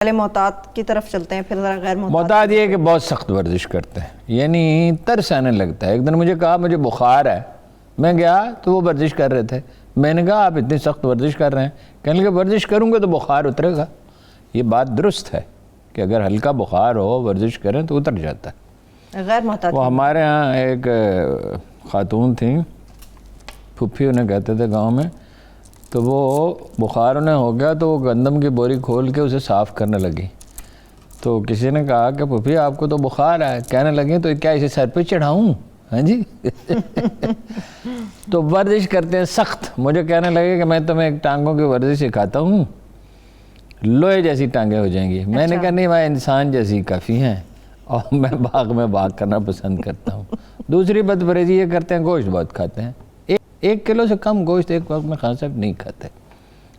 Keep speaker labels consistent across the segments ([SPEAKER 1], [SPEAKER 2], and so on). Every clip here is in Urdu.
[SPEAKER 1] پہلے محتاط کی طرف چلتے ہیں، پھر ذرا غیر
[SPEAKER 2] محتاط یہ ہے کہ بہت سخت ورزش کرتے ہیں، یعنی ترس آنے لگتا ہے۔ ایک دن مجھے کہا مجھے بخار ہے، میں گیا تو وہ ورزش کر رہے تھے، میں نے کہا آپ اتنی سخت ورزش کر رہے ہیں، کہنے لگے ورزش کروں گے تو بخار اترے گا۔ یہ بات درست ہے کہ اگر ہلکا بخار ہو ورزش کریں تو اتر جاتا ہے۔
[SPEAKER 1] غیر محتاط
[SPEAKER 2] وہ ہمارے ہاں ایک خاتون تھیں، پھپھی انہیں کہتے تھے گاؤں میں، تو وہ بخار انہیں ہو گیا تو وہ گندم کی بوری کھول کے اسے صاف کرنے لگی۔ تو کسی نے کہا کہ پھپھی آپ کو تو بخار ہے، کہنے لگیں تو کیا اسے سر پہ چڑھاؤں؟ ہاں جی تو ورزش کرتے ہیں سخت۔ مجھے کہنے لگے کہ میں تمہیں ایک ٹانگوں کی ورزش سکھاتا ہوں، لوہے جیسی ٹانگیں ہو جائیں گی۔ میں نے کہا نہیں، میں انسان جیسی کافی ہیں اور میں باغ میں باغ کرنا پسند کرتا ہوں۔ دوسری بد پرہیزی یہ کرتے ہیں گوشت بہت کھاتے ہیں، 1 کلو سے کم گوشت ایک وقت میں خان صاحب نہیں کھاتے،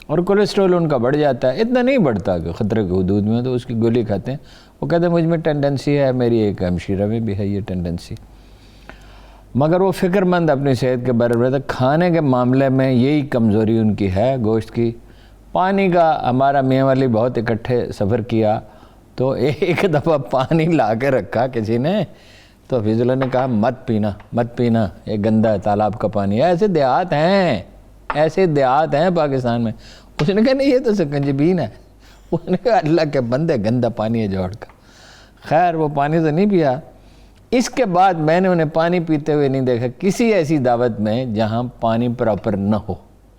[SPEAKER 2] اور کولیسٹرول ان کا بڑھ جاتا ہے، اتنا نہیں بڑھتا کہ خطرے کے حدود میں، تو اس کی گولی کھاتے ہیں۔ وہ کہتے ہیں مجھ میں ٹینڈنسی ہے، میری ایک ہمشیرہ میں بھی ہے یہ ٹینڈنسی، مگر وہ فکر مند اپنی صحت کے بارے میں۔ کھانے کے معاملے میں یہی کمزوری ان کی ہے گوشت کی۔ پانی کا ہمارا میاں والی بہت اکٹھے سفر کیا تو ایک دفعہ پانی لا کے رکھا کسی نے، تو حفیظ اللہ نے کہا مت پینا مت پینا، یہ گندا ہے تالاب کا پانی ہے۔ ایسے دیہات ہیں پاکستان میں۔ اس نے کہا نہیں یہ تو سکنجبین ہے۔ اس نے کہا اللہ کے بندے گندا پانی ہے جوڑ کا۔ خیر وہ پانی تو نہیں پیا۔ اس کے بعد میں نے انہیں پانی پیتے ہوئے نہیں دیکھا کسی ایسی دعوت میں جہاں پانی پراپر نہ ہو،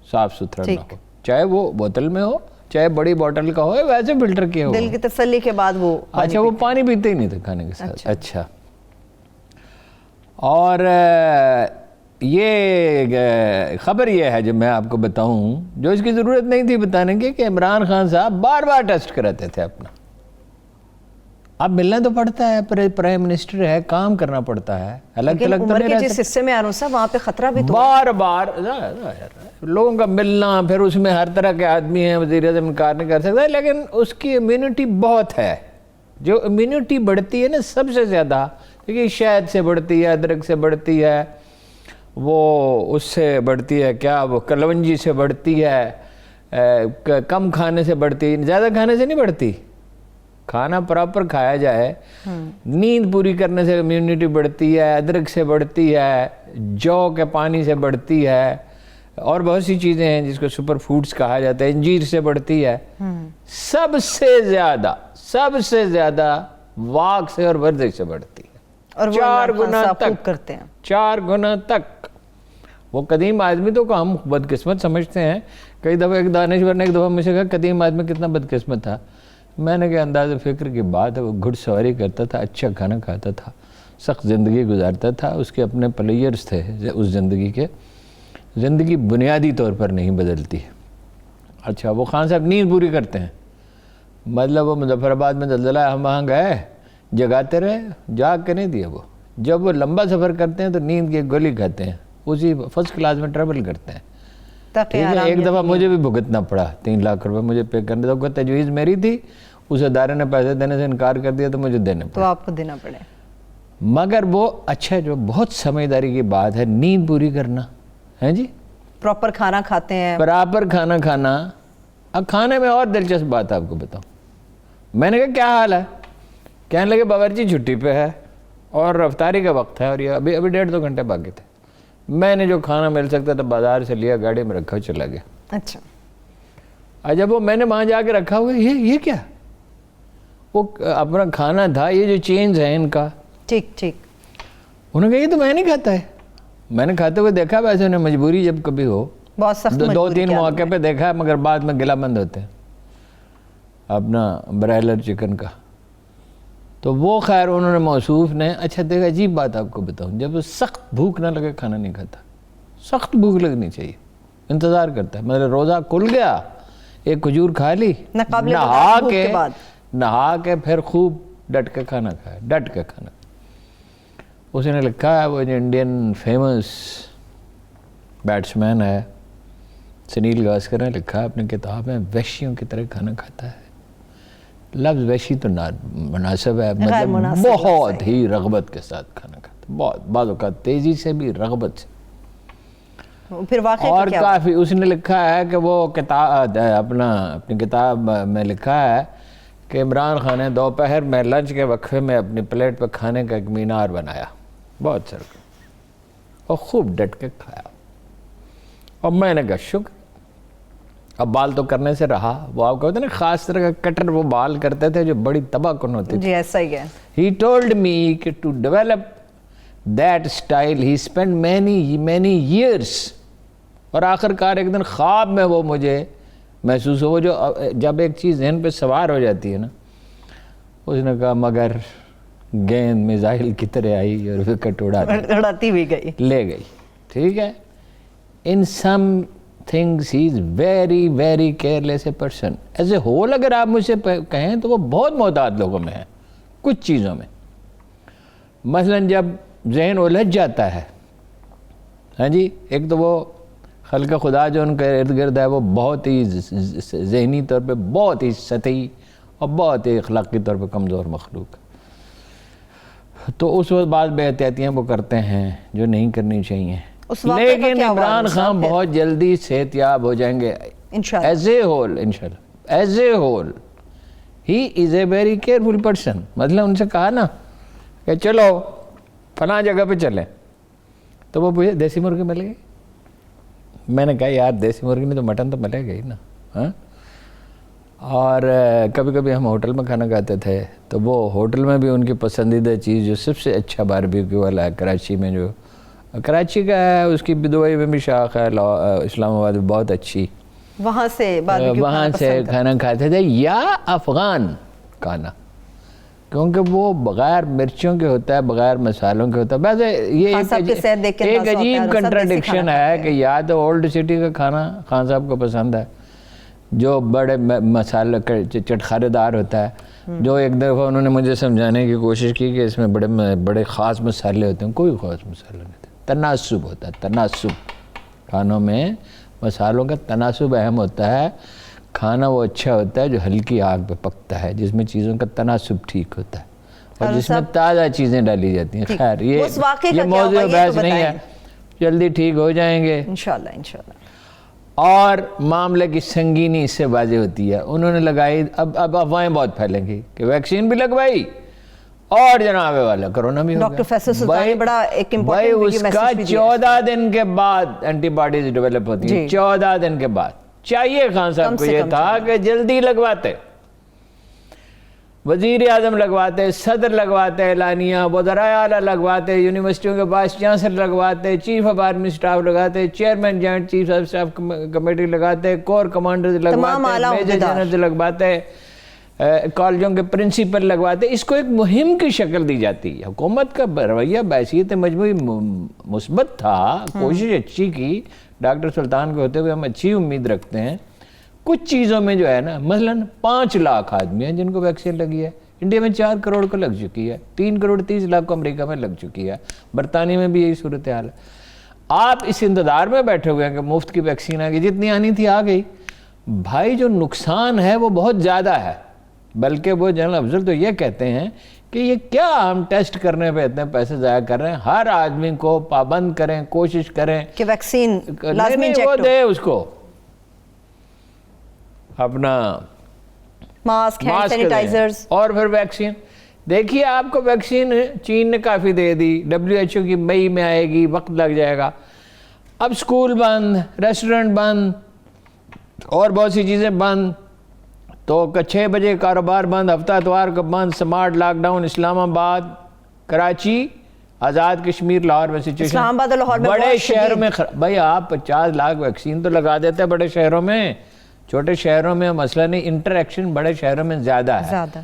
[SPEAKER 2] صاف ستھرا نہ ہو، چاہے وہ بوتل میں ہو چاہے بڑی بوتل کا ہو، ویسے فلٹر کیا ہو۔
[SPEAKER 1] دل کی تسلی کے بعد وہ
[SPEAKER 2] اچھا وہ پانی پیتے ہی نہیں تھے کھانے کے ساتھ۔ اچھا اور یہ خبر یہ ہے جو میں آپ کو بتاؤں، جو اس کی ضرورت نہیں تھی بتانے کی، کہ عمران خان صاحب بار بار ٹیسٹ کراتے تھے اپنا۔ اب ملنا تو پڑتا ہے، پرائم منسٹر ہے، کام کرنا پڑتا ہے، الگ الگ تو نہیں رہ سکتے۔
[SPEAKER 1] جس حصے میں آرون صاحب وہاں پہ خطرہ بھی تو
[SPEAKER 2] بار بار لوگوں کا ملنا، پھر اس میں ہر طرح کے آدمی ہیں، وزیر اعظم انکار نہیں کر سکتا، لیکن اس کی امیونٹی بہت ہے۔ جو امیونٹی بڑھتی ہے نا سب سے زیادہ، کیونکہ شہد سے بڑھتی ہے، ادرک سے بڑھتی ہے، وہ اس سے بڑھتی ہے، کیا وہ کلونجی سے بڑھتی ہے، کم کھانے سے بڑھتی ہے، زیادہ کھانے سے نہیں بڑھتی۔ کھانا پراپر کھایا جائے، نیند پوری کرنے سے امیونٹی بڑھتی ہے، ادرک سے بڑھتی ہے، جو کے پانی سے بڑھتی ہے، اور بہت سی چیزیں ہیں جس کو سپر فوڈز کہا جاتا ہے، انجیر سے بڑھتی ہے۔ سب سے زیادہ واک سے اور ورزش سے بڑھتی ہے،
[SPEAKER 1] اور
[SPEAKER 2] 4 گنا تک
[SPEAKER 1] کرتے ہیں،
[SPEAKER 2] 4 گنا تک۔ وہ قدیم آدمی تو کو ہم بدقسمت سمجھتے ہیں۔ کئی دفعہ ایک دانشور نے ایک دفعہ مجھ سے کہا قدیم آدمی کتنا بدقسمت تھا۔ میں نے کہا انداز فکر کی بات ہے، وہ گھڑ سواری کرتا تھا، اچھا کھانا کھاتا تھا، سخت زندگی گزارتا تھا، اس کے اپنے پلیئرز تھے اس زندگی کے۔ زندگی بنیادی طور پر نہیں بدلتی۔ اچھا وہ خان صاحب نیند پوری کرتے ہیں، مطلب وہ مظفر آباد میں زلزلہ ہم وہاں گئے، جگاتے رہے، جاگ کے نہیں دیا وہ۔ جب وہ لمبا سفر کرتے ہیں تو نیند کی گولی کھاتے ہیں، اسی فرسٹ کلاس میں ٹریول کرتے ہیں۔ ایک دفعہ مجھے بھی بھگتنا پڑا، 3 لاکھ روپے مجھے پے کرنے تھا، تجویز میری تھی، اس ادارے نے پیسے دینے سے انکار کر دیا تو مجھے دینے پڑے،
[SPEAKER 1] تو آپ کو دینا پڑے۔
[SPEAKER 2] مگر وہ اچھا جو بہت سمجھداری کی بات ہے نیند پوری کرنا ہے جی،
[SPEAKER 1] پراپر کھانا کھاتے ہیں،
[SPEAKER 2] پراپر کھانا کھانا۔ اب کھانے میں اور دلچسپ بات آپ کو بتاؤں، میں نے کہا کیا حال ہے؟ کہنے لگے باورچی چھٹی پہ ہے اور افطاری کا وقت ہے اور یہ ابھی 1.5-2 گھنٹے باقی تھے۔ میں نے جو کھانا مل سکتا تھا بازار سے لیا، گاڑی میں رکھا، چلا گیا۔ اچھا جب وہ میں نے وہاں جا کے رکھا ہوا یہ کیا؟ وہ اپنا کھانا تھا، یہ جو چینز ہے ان کا،
[SPEAKER 1] ٹھیک
[SPEAKER 2] انہوں نے کہا یہ تو میں نہیں کھاتا ہے۔ میں نے کھاتے ہوئے دیکھا، ویسے انہیں مجبوری جب کبھی ہو،
[SPEAKER 1] بہت سخت
[SPEAKER 2] 2-3 مواقع پہ دیکھا ہے، مگر بعد میں گلا بند ہوتے ہیں اپنا برائلر چکن کا۔ تو وہ خیر انہوں نے موصوف نے اچھا دیکھا، عجیب بات آپ کو بتاؤں، جب سخت بھوک نہ لگے کھانا نہیں کھاتا، سخت بھوک لگنی چاہیے، انتظار کرتا ہے، مطلب روزہ کھل گیا، ایک کھجور کھا لی، نہا کے پھر خوب ڈٹ کے کھانا کھایا، ڈٹ کے کھانا۔ اس نے لکھا ہے، وہ جو انڈین فیمس بیٹسمین ہے سنیل گواسکر نے لکھا ہے اپنی کتاب میں، وحشیوں کی طرح کھانا کھاتا ہے۔ لفظ وحشی تو مناسب ہے، مطلب بہت ہی رغبت کے ساتھ کھانا کھاتا ہے، بہت بعض اوقات تیزی سے بھی، رغبت سے۔ اور کافی اس نے لکھا ہے کہ وہ کتاب اپنی کتاب میں لکھا ہے کہ عمران خان نے دوپہر میں لنچ کے وقفے میں اپنی پلیٹ پہ کھانے کا ایک مینار بنایا بہت سر اور خوب ڈٹ کے کھایا. اور میں نے کہا شکر. اب بال تو کرنے سے رہا, وہ آپ کو ہوتا ہے نا خاص طرح کا کٹر وہ بال کرتے تھے جو بڑی تباہ کن ہوتی تھی.
[SPEAKER 1] جی ایسا ہی ہے.
[SPEAKER 2] He told me کہ to develop that style he spent many years. اور آخر کار ایک دن خواب میں وہ مجھے محسوس ہو, جو جب ایک چیز ذہن پہ سوار ہو جاتی ہے نا, اس نے کہا مگر گیند میزائل کی طرح آئی اور وکٹ
[SPEAKER 1] اڑاتی ہوئی گئی,
[SPEAKER 2] لے گئی. ٹھیک ہے. In some things he is very very careless a person. As a whole اگر آپ مجھ سے کہیں تو وہ بہت محتاط لوگوں میں ہے کچھ چیزوں میں. مثلاً جب ذہن الجھ جاتا ہے, ہاں جی, ایک تو وہ خلق خدا جو ان کے ارد گرد ہے وہ بہت ہی ذہنی طور پہ بہت ہی سطحی اور بہت ہی اخلاقی طور پہ کمزور مخلوق ہے, تو اس وقت بعض بے احتیاطیاں وہ کرتے ہیں جو نہیں کرنی چاہیے. لیکن عمران خان بہت جلدی صحت یاب ہو جائیں گے ایز اے ہول, انشاءاللہ as a whole. He is a very careful person. مطلب ان سے کہا نا کہ چلو فلاں جگہ پہ چلیں, تو وہ پوچھے دیسی مرغی ملے گی. میں نے کہا یار دیسی مرغی میں تو مٹن تو ملے گا ہی نا. ہاں, اور کبھی کبھی ہم ہوٹل میں کھانا کھاتے تھے تو وہ ہوٹل میں بھی ان کی پسندیدہ چیز جو سب سے اچھا باربیکیو والا ہے کراچی میں, جو کراچی کا ہے, اس کی دبئی میں بھی شاخ ہے, اسلام آباد میں بہت اچھی,
[SPEAKER 1] وہاں سے
[SPEAKER 2] کھانا کھاتے تھے, یا افغان کھانا, کیونکہ وہ بغیر مرچوں کے ہوتا ہے, بغیر مسالوں کے ہوتا ہے. ویسے یہ ایک عجیب کنٹراڈکشن ہے کہ یا تو اولڈ سٹی کا کھانا خان صاحب کو پسند ہے جو بڑے مسالے چٹخارے دار ہوتا ہے, جو ایک دفعہ انہوں نے مجھے سمجھانے کی کوشش کی کہ اس میں بڑے خاص مسالے ہوتے ہیں. کوئی خاص مسالہ نہیں ہوتا, تناسب ہوتا ہے. تناسب کھانوں میں مسالوں کا تناسب اہم ہوتا ہے. کھانا وہ اچھا ہوتا ہے جو ہلکی آگ پہ پکتا ہے, جس میں چیزوں کا تناسب ٹھیک ہوتا ہے اور جس میں تازہ چیزیں ڈالی جاتی ہیں. خیر یہ موضوع بحث نہیں ہے, جلدی ٹھیک ہو جائیں گے
[SPEAKER 1] انشاءاللہ انشاءاللہ.
[SPEAKER 2] اور معاملے کی سنگینی اس سے واضح ہوتی ہے. انہوں نے لگائی, اب افواہیں بہت پھیلیں گی کہ ویکسین بھی لگوائی اور جناب والا کرونا بھی ہو گیا.
[SPEAKER 1] ڈاکٹر فیصل سلطانی بڑا ایک
[SPEAKER 2] بھائی اس کا 14 دن کے بعد اینٹی باڈیز ڈیولپ ہوتی ہیں. 14 دن کے بعد. چاہیے خان صاحب کو یہ تھا کہ جلدی لگواتے, وزیر اعظم لگواتے, صدر لگواتے اعلانیہ, وزرائے اعلیٰ لگواتے, یونیورسٹیوں کے وائس چانسلر لگواتے, چیف آف آرمی اسٹاف لگاتے, chairman joint chief of staff committee لگاتے, کور کمانڈرز لگواتے, میجر جنرلز لگواتے, کالجوں کے پرنسپل لگواتے. اس کو ایک مہم کی شکل دی جاتی ہے. حکومت کا رویہ بحیثیت مجموعی مثبت تھا, کوشش اچھی کی. ڈاکٹر سلطان کے ہوتے ہوئے ہم اچھی امید رکھتے ہیں. کچھ چیزوں میں جو ہے نا, مثلاً 5 لاکھ آدمی ہیں جن کو ویکسین لگی ہے. انڈیا میں 4 کروڑ کو لگ چکی ہے, 3 کروڑ 30 لاکھ کو امریکہ میں لگ چکی ہے, برطانیہ میں بھی یہی صورتحال ہے. آپ اس انتظار میں بیٹھے ہوئے ہیں کہ مفت کی ویکسین آ گئی, جتنی آنی تھی آ گئی. بھائی جو نقصان ہے وہ بہت زیادہ ہے. بلکہ وہ جنرل افضل تو یہ کہتے ہیں کہ یہ کیا ہم ٹیسٹ کرنے پہ اتنے پیسے ضائع کر رہے ہیں, ہر آدمی کو پابند کریں, کوشش کریں
[SPEAKER 1] کہ ویکسین
[SPEAKER 2] لازمی وہ دے اس کو اپنا
[SPEAKER 1] ماسک, ہینڈ سینیٹائزرز
[SPEAKER 2] اور پھر ویکسین. دیکھیے آپ کو ویکسین چین نے کافی دے دی, WHO کی مئی میں آئے گی, وقت لگ جائے گا. اب سکول بند, ریسٹورنٹ بند اور بہت سی چیزیں بند, تو 6 بجے کاروبار بند, ہفتہ اتوار کو بند, سمارٹ لاک ڈاؤن. اسلام آباد, کراچی, آزاد کشمیر, لاہور میں سچویشن.
[SPEAKER 1] اسلام آباد اور لاہور میں
[SPEAKER 2] بڑے شہروں میں بھائی آپ 50 لاکھ ویکسین تو لگا دیتے ہیں بڑے شہروں میں, چھوٹے شہروں میں مسئلہ نہیں. انٹر ایکشن بڑے شہروں میں زیادہ ہے.